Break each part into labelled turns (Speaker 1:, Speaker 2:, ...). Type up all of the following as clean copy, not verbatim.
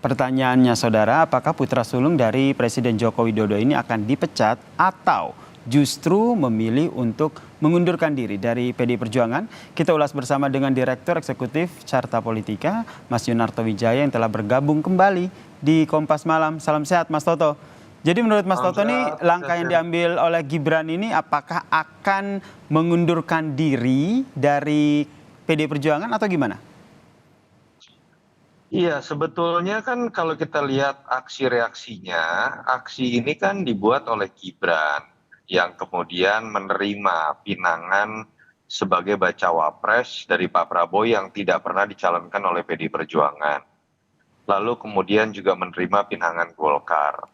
Speaker 1: Pertanyaannya saudara, apakah putra sulung dari Presiden Joko Widodo ini akan dipecat atau justru memilih untuk mengundurkan diri dari PDI Perjuangan? Kita ulas bersama dengan Direktur Eksekutif Carta Politika, Mas Yunarto Wijaya yang telah bergabung kembali di Kompas Malam. Salam sehat Mas Toto. Jadi menurut Mas Toto nih langkah yang diambil oleh Gibran ini apakah akan mengundurkan diri dari PDI Perjuangan atau gimana?
Speaker 2: Iya, sebetulnya kan kalau kita lihat aksi reaksinya, aksi ini kan dibuat oleh Gibran yang kemudian menerima pinangan sebagai bacawa pres dari Pak Prabowo yang tidak pernah dicalonkan oleh PDI Perjuangan. Lalu kemudian juga menerima pinangan Golkar.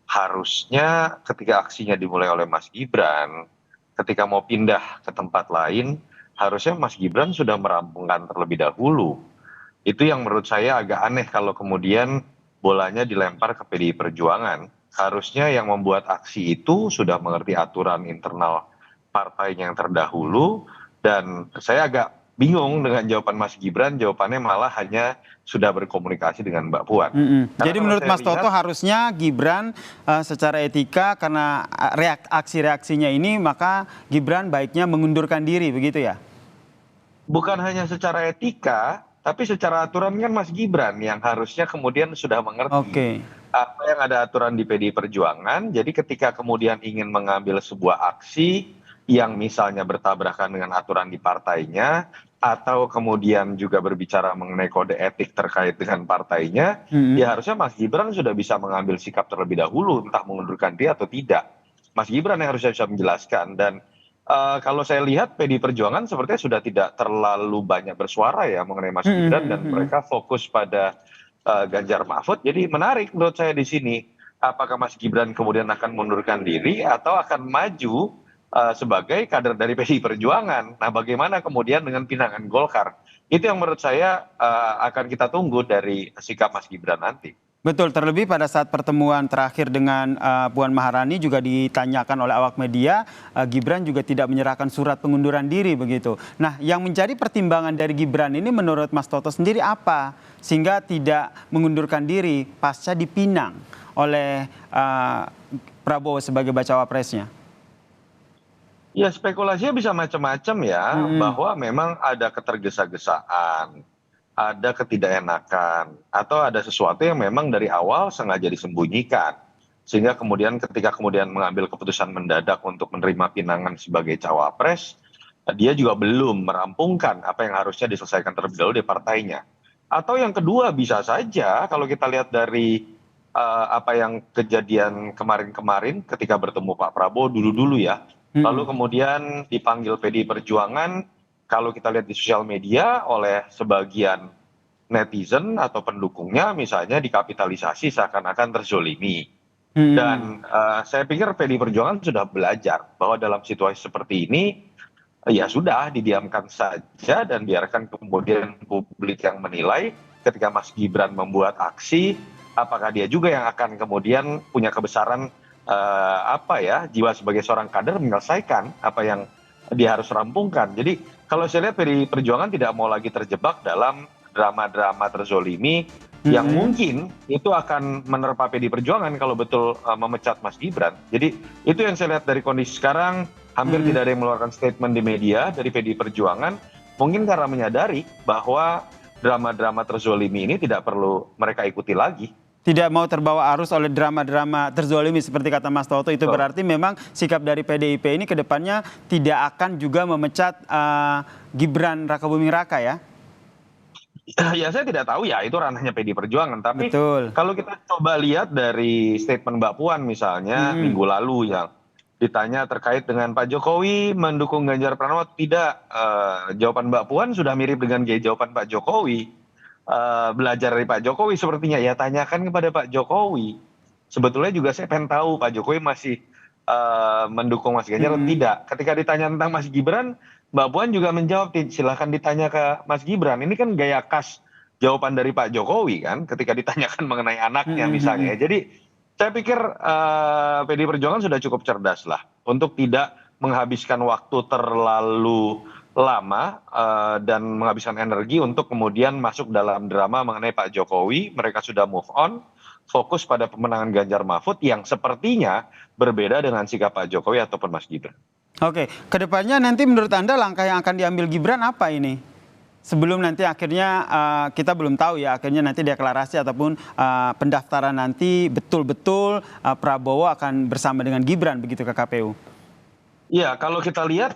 Speaker 2: Harusnya ketika aksinya dimulai oleh Mas Gibran, ketika mau pindah ke tempat lain, harusnya Mas Gibran sudah merampungkan terlebih dahulu. Itu yang menurut saya agak aneh kalau kemudian bolanya dilempar ke PDI Perjuangan. Harusnya yang membuat aksi itu sudah mengerti aturan internal partainya yang terdahulu, dan saya agak bingung dengan jawaban Mas Gibran, jawabannya malah hanya sudah berkomunikasi dengan Mbak Puan. Karena
Speaker 1: Jadi
Speaker 2: kalau
Speaker 1: menurut
Speaker 2: saya
Speaker 1: Mas Toto
Speaker 2: lihat,
Speaker 1: harusnya Gibran secara etika karena aksi-reaksinya ini maka Gibran baiknya mengundurkan diri begitu ya?
Speaker 2: bukan hanya secara etika, tapi secara aturan kan Mas Gibran yang harusnya kemudian sudah mengerti
Speaker 1: Oke.
Speaker 2: apa yang ada aturan di PDI Perjuangan. Jadi ketika kemudian ingin mengambil sebuah aksi yang misalnya bertabrakan dengan aturan di partainya, atau kemudian juga berbicara mengenai kode etik terkait dengan partainya, ya harusnya Mas Gibran sudah bisa mengambil sikap terlebih dahulu, entah mengundurkan diri atau tidak. Mas Gibran yang harusnya bisa menjelaskan. Dan kalau saya lihat PDI Perjuangan sepertinya sudah tidak terlalu banyak bersuara ya mengenai Mas Gibran, dan mereka fokus pada Ganjar Mahfud. Jadi menarik menurut saya di sini, apakah Mas Gibran kemudian akan mengundurkan diri atau akan maju sebagai kader dari PDI Perjuangan. Nah, bagaimana kemudian dengan pinangan Golkar? Itu yang menurut saya akan kita tunggu dari sikap Mas Gibran nanti.
Speaker 1: Betul, terlebih pada saat pertemuan terakhir dengan Puan Maharani juga ditanyakan oleh awak media, Gibran juga tidak menyerahkan surat pengunduran diri begitu. Nah, yang menjadi pertimbangan dari Gibran ini menurut Mas Toto sendiri apa? Sehingga tidak mengundurkan diri pasca dipinang oleh Prabowo sebagai bacawa presnya.
Speaker 2: Ya, spekulasinya bisa macam-macam ya, bahwa memang ada ketergesa-gesaan, ada ketidakenakan, atau ada sesuatu yang memang dari awal sengaja disembunyikan. Sehingga kemudian ketika kemudian mengambil keputusan mendadak untuk menerima pinangan sebagai cawapres, dia juga belum merampungkan apa yang harusnya diselesaikan terlebih dahulu di partainya. Atau yang kedua bisa saja kalau kita lihat dari apa yang kejadian kemarin-kemarin ketika bertemu Pak Prabowo dulu-dulu ya, lalu kemudian dipanggil PDI Perjuangan, kalau kita lihat di sosial media oleh sebagian netizen atau pendukungnya misalnya dikapitalisasi seakan-akan terzolimi. Dan saya pikir PDI Perjuangan sudah belajar bahwa dalam situasi seperti ini ya sudah didiamkan saja dan biarkan kemudian publik yang menilai ketika Mas Gibran membuat aksi, apakah dia juga yang akan kemudian punya kebesaran jiwa sebagai seorang kader menyelesaikan apa yang dia harus rampungkan. Jadi kalau saya lihat PDI Perjuangan tidak mau lagi terjebak dalam drama-drama terzolimi yang mungkin itu akan menerpa PDI Perjuangan kalau betul memecat Mas Gibran. Jadi itu yang saya lihat dari kondisi sekarang, hampir tidak ada yang mengeluarkan statement di media dari PDI Perjuangan, mungkin karena menyadari bahwa drama-drama terzolimi ini tidak perlu mereka ikuti lagi.
Speaker 1: Tidak mau terbawa arus oleh drama-drama terzolimi seperti kata Mas Toto, itu berarti memang sikap dari PDIP ini ke depannya tidak akan juga memecat Gibran Rakabuming Raka ya?
Speaker 2: Ya saya tidak tahu ya, itu ranahnya PDI Perjuangan. Tapi
Speaker 1: Betul.
Speaker 2: kalau kita coba lihat dari statement Mbak Puan misalnya minggu lalu yang ditanya terkait dengan Pak Jokowi mendukung Ganjar Pranowo tidak, jawaban Mbak Puan sudah mirip dengan jawaban Pak Jokowi. Belajar dari Pak Jokowi sepertinya, ya tanyakan kepada Pak Jokowi. Sebetulnya juga saya pengen tahu Pak Jokowi masih mendukung Mas Ganjar atau tidak. Ketika ditanya tentang Mas Gibran, Mbak Puan juga menjawab, silahkan ditanya ke Mas Gibran. Ini kan gaya khas jawaban dari Pak Jokowi kan, ketika ditanyakan mengenai anaknya misalnya. Jadi saya pikir PDI Perjuangan sudah cukup cerdas lah untuk tidak menghabiskan waktu terlalu lama dan menghabiskan energi untuk kemudian masuk dalam drama mengenai Pak Jokowi. Mereka sudah move on, fokus pada pemenangan Ganjar Mahfud yang sepertinya berbeda dengan sikap Pak Jokowi ataupun Mas Gibran.
Speaker 1: Oke, kedepannya nanti menurut Anda langkah yang akan diambil Gibran apa ini? Sebelum nanti akhirnya kita belum tahu ya, akhirnya nanti deklarasi ataupun pendaftaran nanti betul-betul Prabowo akan bersama dengan Gibran begitu ke KPU.
Speaker 2: Ya, kalau kita lihat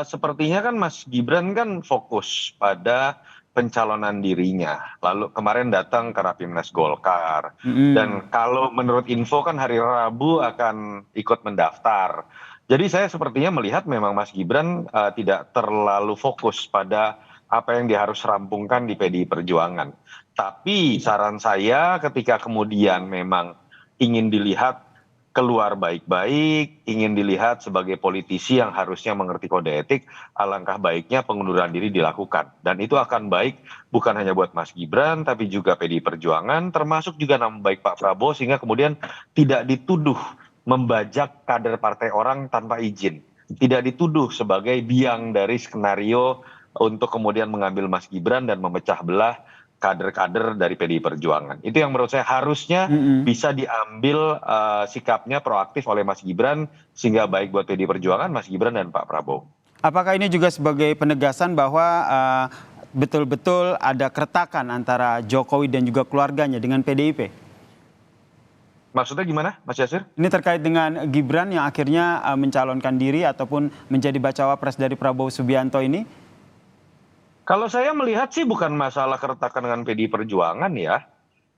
Speaker 2: sepertinya kan Mas Gibran kan fokus pada pencalonan dirinya. Lalu kemarin datang ke Rapimnas Golkar. Dan kalau menurut info kan hari Rabu akan ikut mendaftar. Jadi saya sepertinya melihat memang Mas Gibran tidak terlalu fokus pada apa yang dia harus rampungkan di PDI Perjuangan. Tapi saran saya ketika kemudian memang ingin dilihat keluar baik-baik, ingin dilihat sebagai politisi yang harusnya mengerti kode etik, alangkah baiknya pengunduran diri dilakukan. Dan itu akan baik bukan hanya buat Mas Gibran, tapi juga PDI Perjuangan, termasuk juga nama baik Pak Prabowo, sehingga kemudian tidak dituduh membajak kader partai orang tanpa izin. Tidak dituduh sebagai biang dari skenario untuk kemudian mengambil Mas Gibran dan memecah belah kader-kader dari PDI Perjuangan. Itu yang menurut saya harusnya bisa diambil sikapnya proaktif oleh Mas Gibran, sehingga baik buat PDI Perjuangan, Mas Gibran, dan Pak Prabowo.
Speaker 1: Apakah ini juga sebagai penegasan bahwa betul-betul ada keretakan antara Jokowi dan juga keluarganya dengan PDIP?
Speaker 2: Maksudnya gimana, Mas Yasir?
Speaker 1: Ini terkait dengan Gibran yang akhirnya mencalonkan diri ataupun menjadi bacawa pres dari Prabowo Subianto ini?
Speaker 2: Kalau saya melihat sih bukan masalah keretakan dengan PDI Perjuangan ya.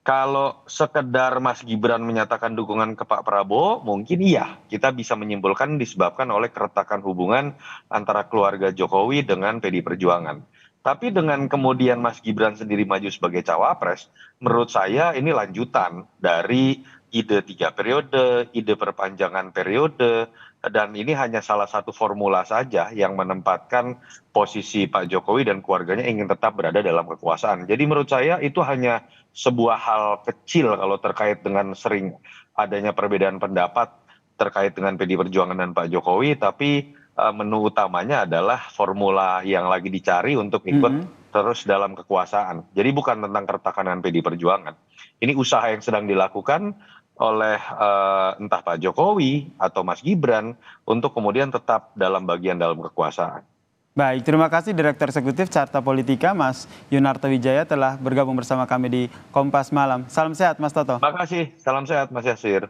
Speaker 2: Kalau sekedar Mas Gibran menyatakan dukungan ke Pak Prabowo, mungkin iya. Kita bisa menyimpulkan disebabkan oleh keretakan hubungan antara keluarga Jokowi dengan PDI Perjuangan. Tapi dengan kemudian Mas Gibran sendiri maju sebagai cawapres, menurut saya ini lanjutan dari ide 3 periode, ide perpanjangan periode, dan ini hanya salah satu formula saja yang menempatkan posisi Pak Jokowi dan keluarganya ingin tetap berada dalam kekuasaan. Jadi menurut saya itu hanya sebuah hal kecil kalau terkait dengan sering adanya perbedaan pendapat terkait dengan PDI Perjuangan dan Pak Jokowi, tapi menu utamanya adalah formula yang lagi dicari untuk ikut terus dalam kekuasaan. Jadi bukan tentang keretakan dengan PDI Perjuangan. Ini usaha yang sedang dilakukan oleh entah Pak Jokowi atau Mas Gibran untuk kemudian tetap dalam bagian dalam kekuasaan.
Speaker 1: Baik, terima kasih Direktur Eksekutif Carta Politika Mas Yunarto Wijaya telah bergabung bersama kami di Kompas Malam. Salam sehat Mas Toto.
Speaker 2: Terima kasih, salam sehat Mas Yasir.